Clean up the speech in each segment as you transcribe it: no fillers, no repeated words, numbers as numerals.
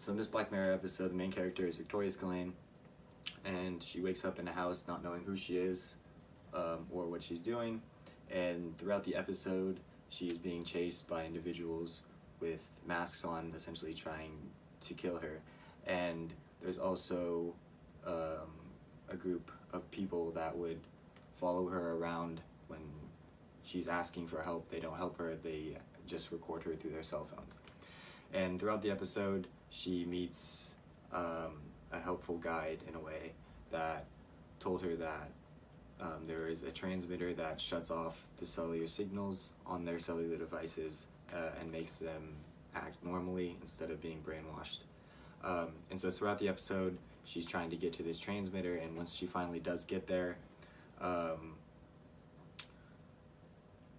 So in this Black Mirror episode, the main character is Victoria Scillane, and she wakes up in a house not knowing who she is or what she's doing. And throughout the episode, she is being chased by individuals with masks on, essentially trying to kill her. And there's also a group of people that would follow her around when she's asking for help. They don't help her, they just record her through their cell phones. And throughout the episode, she meets a helpful guide, in a way, that told her that there is a transmitter that shuts off the cellular signals on their cellular devices and makes them act normally instead of being brainwashed. And so throughout the episode, she's trying to get to this transmitter, and once she finally does get there,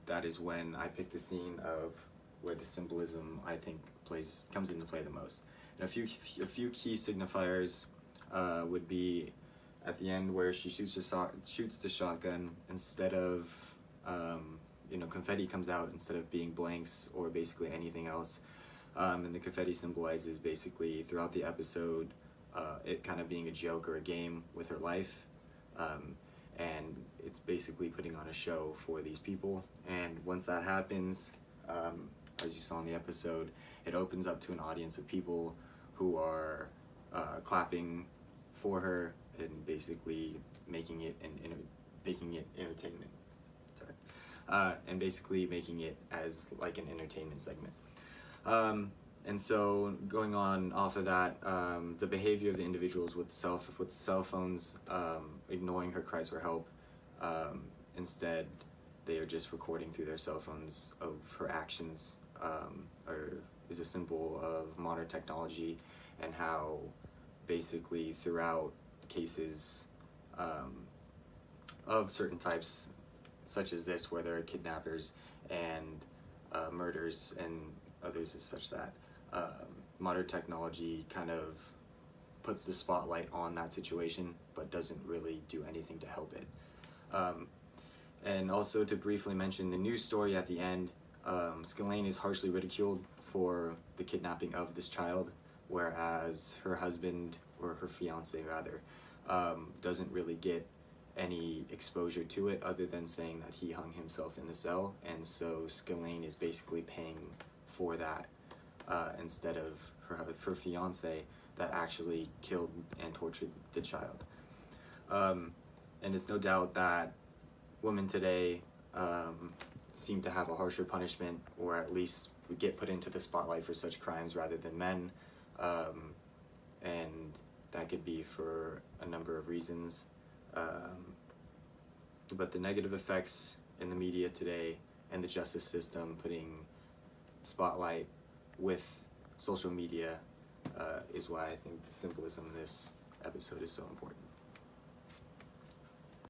that is when I picked the scene of where the symbolism, I think, comes into play the most. And a few key signifiers would be at the end where she shoots the shotgun, instead of confetti comes out instead of being blanks or basically anything else. And the confetti symbolizes basically throughout the episode it kind of being a joke or a game with her life. And it's basically putting on a show for these people. And once that happens, as you saw in the episode, it opens up to an audience of people who are clapping for her and basically making it entertainment. And basically making it as like an entertainment segment. And so going on off of that, the behavior of the individuals with cell phones, ignoring her cries for help, instead they are just recording through their cell phones of her actions, is a symbol of modern technology, and how basically throughout cases of certain types, such as this, where there are kidnappers and murders and others as such, that modern technology kind of puts the spotlight on that situation but doesn't really do anything to help it. And also to briefly mention the news story at the end, Scillane is harshly ridiculed for the kidnapping of this child, whereas her husband, or her fiance rather, doesn't really get any exposure to it other than saying that he hung himself in the cell. And so Scillane is basically paying for that instead of her fiance that actually killed and tortured the child. And it's no doubt that women today seem to have a harsher punishment, or at least get put into the spotlight for such crimes rather than men. And that could be for a number of reasons. But the negative effects in the media today and the justice system putting spotlight with social media is why I think the symbolism in this episode is so important.